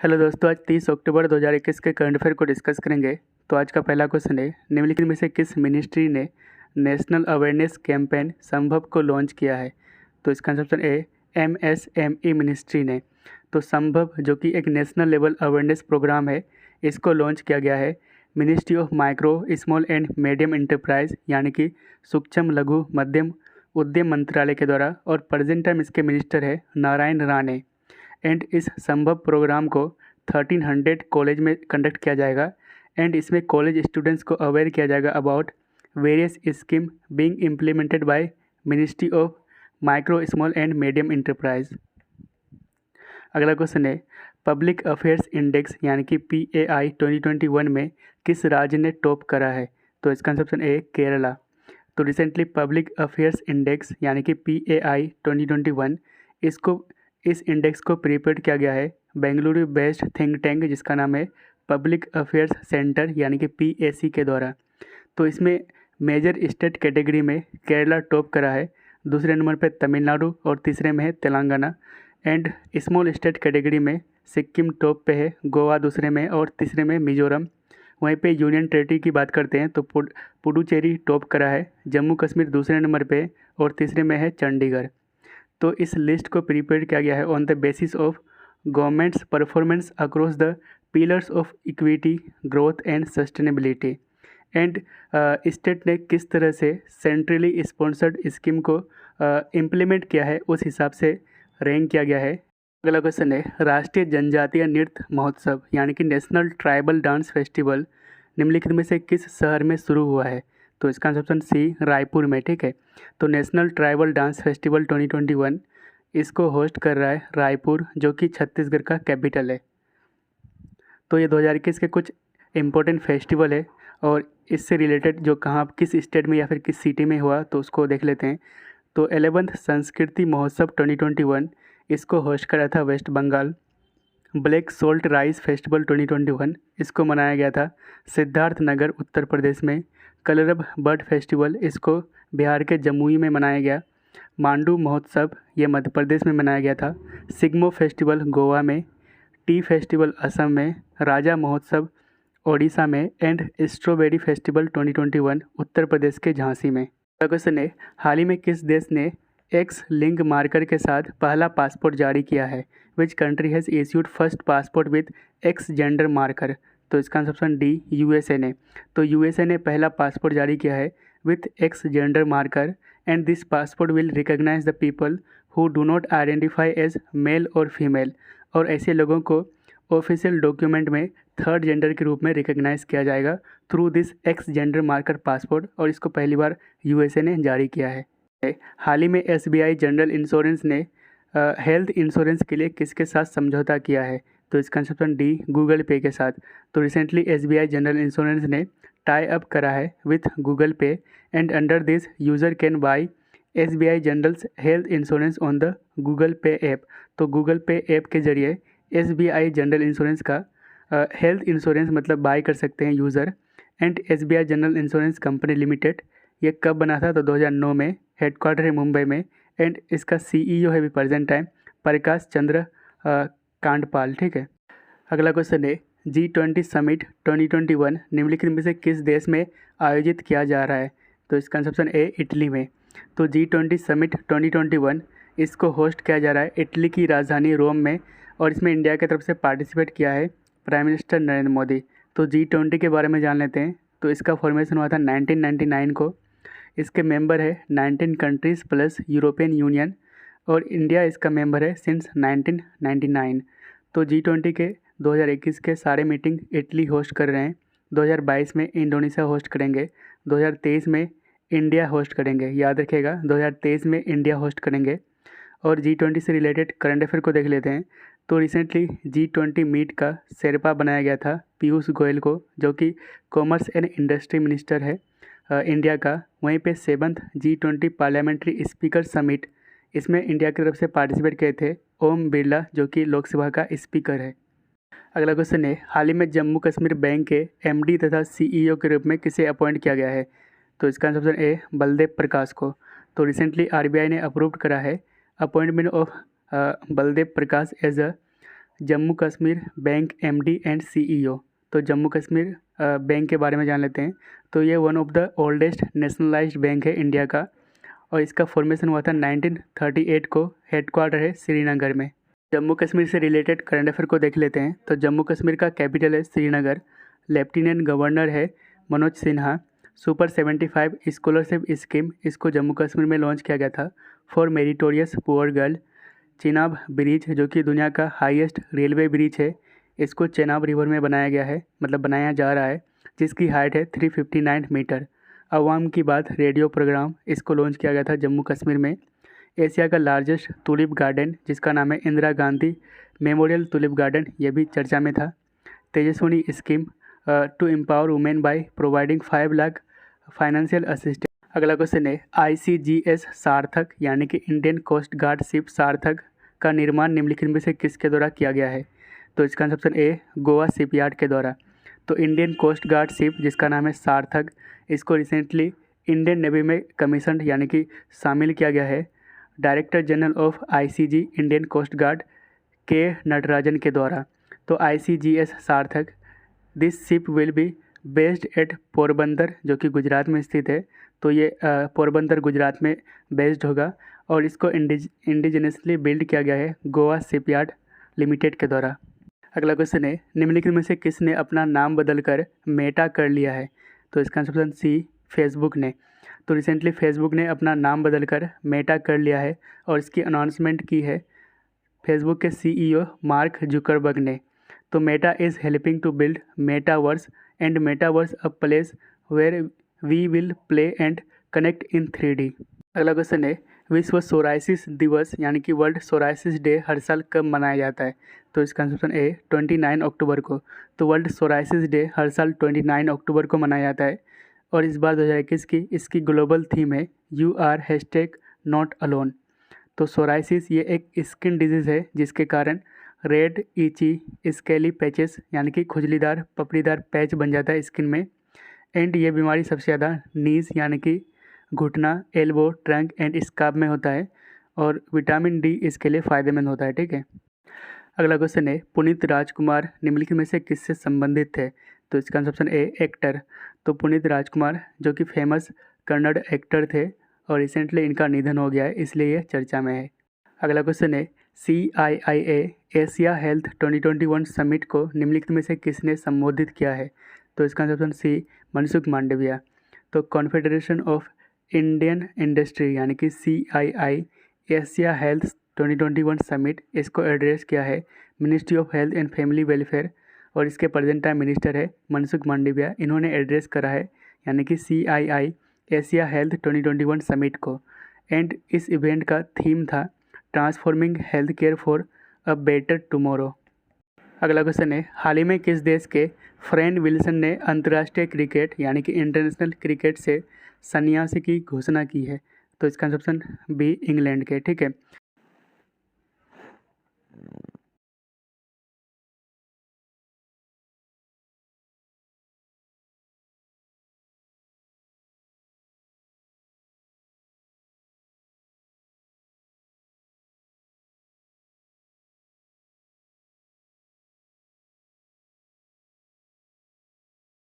Hello दोस्तों, आज 30 अक्टूबर 2021 के करंट अफेयर को डिस्कस करेंगे। तो आज का पहला क्वेश्चन है, निम्नलिखित में से किस मिनिस्ट्री ने नेशनल अवेयरनेस कैंपेन संभव को लॉन्च किया है? तो इसका आंसर है MSME मिनिस्ट्री ने। तो संभव जो कि एक नेशनल लेवल अवेयरनेस प्रोग्राम है, इसको लॉन्च किया गया है ministry of micro small and medium enterprise यानी कि सूक्ष्म लघु मध्यम उद्यम मंत्रालय के द्वारा, और प्रेजेंट टाइम इसके मिनिस्टर है नारायण राणे। एंड इस संभव प्रोग्राम को 1300 कॉलेज में कंडक्ट किया जाएगा। एंड इसमें कॉलेज स्टूडेंट्स को अवेयर किया जाएगा about various scheme being implemented by ministry of micro small and medium enterprise. अगला क्वेश्चन है, पब्लिक अफेयर्स इंडेक्स यानी कि PAI 2021 में किस राज्य ने टॉप करा है? तो इसका आंसर है केरला। तो रिसेंटली पब्लिक अफेयर्स इंडेक्स यानी कि PAI 2021 इस इंडेक्स को प्रिपेयर किया गया है बेंगलुरु बेस्ड थिंक टैंक जिसका नाम है पब्लिक अफेयर्स सेंटर यानी कि PAC के द्वारा। तो इसमें मेजर स्टेट कैटेगरी में केरला टॉप करा है, दूसरे नंबर पे तमिलनाडु और तीसरे में है Telangana. And small state category में सिक्किम टॉप पे है, गोवा दूसरे में और तीसरे में मिजोरम। वहीं पे यूनियन टेरिटरी की बात करते हैं तो पुडुचेरी टॉप करा है, जम्मू कश्मीर दूसरे नंबर पे और तीसरे में है चंडीगढ़। तो इस लिस्ट को प्रिपेयर किया गया है on the basis of governments performance across the pillars of equity growth and sustainability. And state ने किस तरह से सेंट्रली स्पॉन्सर्ड स्कीम को इम्प्लीमेंट किया है उस हिसाब से रैंक किया गया है। अगला क्वेश्चन है, राष्ट्रीय जनजातीय नृत्य महोत्सव यानी कि नेशनल ट्राइबल डांस फेस्टिवल निम्नलिखित में से किस शहर में शुरू हुआ है? तो इसका आंसर सी रायपुर में। ठीक है, तो नेशनल ट्राइबल डांस फेस्टिवल 2021 इसको होस्ट कर रहा है रायपुर, जो कि छत्तीसगढ़ का कैपिटल है। तो ये 2021 के कुछ इम्पोर्टेंट फेस्टिवल है और इससे रिलेटेड जो कहाँ किस स्टेट में या फिर किस सिटी में हुआ तो उसको देख लेते हैं। तो 11th संस्कृति महोत्सव 2021 इसको होस्ट करा था West Bengal. Black salt rice festival 2021 इसको मनाया गया था सिद्धार्थ नगर उत्तर प्रदेश में। कलरब बर्ड फेस्टिवल इसको बिहार के जमुई में मनाया गया। मांडू महोत्सव ये मध्य प्रदेश में मनाया गया था। सिग्मो फेस्टिवल गोवा में। टी फेस्टिवल असम में। राजा महोत्सव ओडिशा में। And strawberry festival 2021 Uttar Pradesh के झांसी में। क्वेश्चन है, हाल ही में किस देश ने एक्स लिंक मार्कर के साथ पहला पासपोर्ट जारी किया है? Which country has issued first passport with x gender marker? तो इसका आंसर डी USA ने। तो USA ने पहला पासपोर्ट जारी किया है with X gender marker and this passport will recognise the people who do not identify as male और फीमेल। और ऐसे लोगों को ऑफिशियल डॉक्यूमेंट में थर्ड जेंडर के रूप में रिकॉग्नाइज किया जाएगा through this X gender marker passport, और इसको पहली बार USA ने जारी किया है। हाल ही में SBI जनरल इंश्योरेंस ने हेल्थ इंश्योरेंस के लिए किसके साथ समझौता किया है? तो इसका आंसर डी गूगल पे के साथ। तो रिसेंटली SBI जनरल इंश्योरेंस ने टाई अप करा है विथ गूगल पे and under this user can buy SBI generals health insurance on the Google पे ऐप। तो गूगल पे ऐप के जरिए SBI जनरल इंश्योरेंस का हेल्थ इंश्योरेंस मतलब बाय कर सकते हैं user. And SBI general insurance company limited ये कब बना था? तो 2009 में। हेडक्वार्टर है मुंबई में। एंड इसका CEO है भी प्रेजेंट टाइम प्रकाश चंद्र कांडपाल। ठीक है, अगला क्वेश्चन है, G20 समिट 2021 निम्नलिखित में से किस देश में आयोजित किया जा रहा है? तो इसका आंसर है इटली में। तो G20 समिट 2021 इसको होस्ट किया जा रहा है इटली की राजधानी रोम में, और इसमें इंडिया की तरफ से पार्टिसिपेट किया है प्राइम मिनिस्टर नरेंद्र मोदी। तो G20 के बारे में जान लेते हैं। तो इसका फॉर्मेशन हुआ था 1999 को। इसके मेंबर है 19 कंट्रीज़ प्लस यूरोपियन यूनियन, और इंडिया इसका मेंबर है सिंस 1999। तो G20 के 2021 के सारे मीटिंग इटली होस्ट कर रहे हैं। 2022 में इंडोनेशिया होस्ट करेंगे। 2023 में इंडिया होस्ट करेंगे, याद रखिएगा 2023 में इंडिया होस्ट करेंगे। और G20 से रिलेटेड करंट अफेयर को देख लेते हैं। तो रिसेंटली G20 मीट का शेरपा बनाया गया था पीयूष गोयल को, जो कि कॉमर्स एंड इंडस्ट्री मिनिस्टर है इंडिया का। वहीं पे 7th G20 parliamentary speaker summit इसमें इंडिया की तरफ से पार्टिसिपेट किए थे ओम बिरला, जो कि लोकसभा का स्पीकर है। अगला क्वेश्चन है, हाल ही में जम्मू कश्मीर बैंक के MD तथा CEO के रूप में किसे अपॉइंट किया गया है? तो इसका आंसर है बलदेव प्रकाश को। तो रिसेंटली RBI ने अप्रूव करा है appointment of Baldev Prakash as a Jammu Kashmir bank MD and CEO। तो जम्मू कश्मीर बैंक के बारे में जान लेते हैं। तो ये one of the oldest nationalised bank है इंडिया का, और इसका फॉर्मेशन हुआ था 1938 को। हेडक्वार्टर है श्रीनगर में। जम्मू कश्मीर से रिलेटेड करंट अफेयर को देख लेते हैं। तो जम्मू कश्मीर का कैपिटल है श्रीनगर। लेफ्टिनेंट गवर्नर है Manoj Sinha. Super 75 scholarship scheme, इसको जम्मू कश्मीर में लॉन्च किया गया था for meritorious poor girl. Chenab bridge, जो कि दुनिया का हाईएस्ट रेलवे ब्रिज है, इसको चेनाब रिवर में बनाया गया है, मतलब बनाया जा रहा है, जिसकी हाइट है 359 मीटर। अवाम की बात रेडियो प्रोग्राम, इसको लॉन्च किया गया था जम्मू कश्मीर में। एशिया का लार्जेस्ट टूलिप गार्डन, जिसका नाम है Indira Gandhi memorial tulip garden, ये भी चर्चा में था। Tejaswini scheme to empower women by providing 5 lakh financial assistance. अगला क्वेश्चन है ICGS सार्थक यानी कि इंडियन कोस्ट गार्ड शिप सार्थक का निर्माण निम्नलिखित में से किसके द्वारा किया गया है? तो इसका ऑप्शन ए गोवा शिपयार्ड के द्वारा। तो इंडियन कोस्ट गार्ड शिप जिसका नाम है सार्थक, इसको रिसेंटली इंडियन नेवी में कमीशन यानी कि शामिल किया गया है director general of ICG Indian coast guard K Natarajan के द्वारा। तो ICGS Sarthak, this ship will be based at Porbandar, जो कि गुजरात में स्थित है। तो ये पोरबंदर गुजरात में बेस्ड होगा, और इसको इंडिजिनसली बिल्ड किया गया है गोवा शिपयार्ड लिमिटेड के द्वारा। अगला क्वेश्चन है निम्नलिखित में से किसने अपना नाम बदलकर मेटा कर लिया है? तो इसका ऑप्शन सी फेसबुक ने। तो रिसेंटली फेसबुक ने अपना नाम बदलकर मेटा कर लिया है, और इसकी अनाउंसमेंट की है फेसबुक के CEO मार्क जुकरबर्ग ने। तो Meta is helping to build metaverse and metaverse a place where we will play and connect in 3D। अगला क्वेश्चन है विश्व सोराइसिस दिवस यानी कि वर्ल्ड सोराइसिस डे हर साल कब मनाया जाता है? तो इसका ऑप्शन ए 29 अक्टूबर को। तो वर्ल्ड सोराइसिस डे हर साल 29 अक्टूबर को मनाया जाता है, और इस बार 2021 की इसकी ग्लोबल थीम है यू आर #नॉट अलोन। तो सोराइसिस ये एक स्किन डिजीज़ है जिसके कारण रेड ईची स्केली पैचेस यानी कि खुजलीदार पपड़ीदार पैच बन जाता है स्किन में। एंड ये बीमारी सबसे ज़्यादा नीज यानी कि घुटना, एल्बो, ट्रंक एंड स्काफ में होता है, और विटामिन D इसके लिए फ़ायदेमंद होता है। ठीक है। अगला क्वेश्चन है पुनीत राजकुमार निम्नलिखित में से किससे संबंधित थे? तो इसका ऑप्शन ए एक्टर। तो पुनीत राजकुमार जो कि फेमस कन्नड़ एक्टर थे, और रिसेंटली इनका निधन हो गया है, इसलिए ये चर्चा में है। अगला क्वेश्चन है CIIA एशिया हेल्थ 2021 समिट को निम्नलिखित में से किसने संबोधित किया है? तो इसका ऑप्शन सी मनसुख मांडविया। तो कॉन्फेडरेशन ऑफ इंडियन इंडस्ट्री यानी कि CII एशिया हेल्थ 2021 समिट, इसको एड्रेस किया है ministry of health and family welfare, और इसके प्रेजेंट टाइम मिनिस्टर है मनसुख मांडविया। इन्होंने एड्रेस करा है यानी कि CII एशिया हेल्थ 2021 समिट को। एंड इस इवेंट का थीम था transforming health care for a better tomorrow. अगला क्वेश्चन है हाल ही में किस देश के फ्रेंड विल्सन ने अंतर्राष्ट्रीय क्रिकेट यानी कि इंटरनेशनल क्रिकेट से संन्यास की घोषणा की है? तो इसका ऑप्शन बी इंग्लैंड के। ठीक है।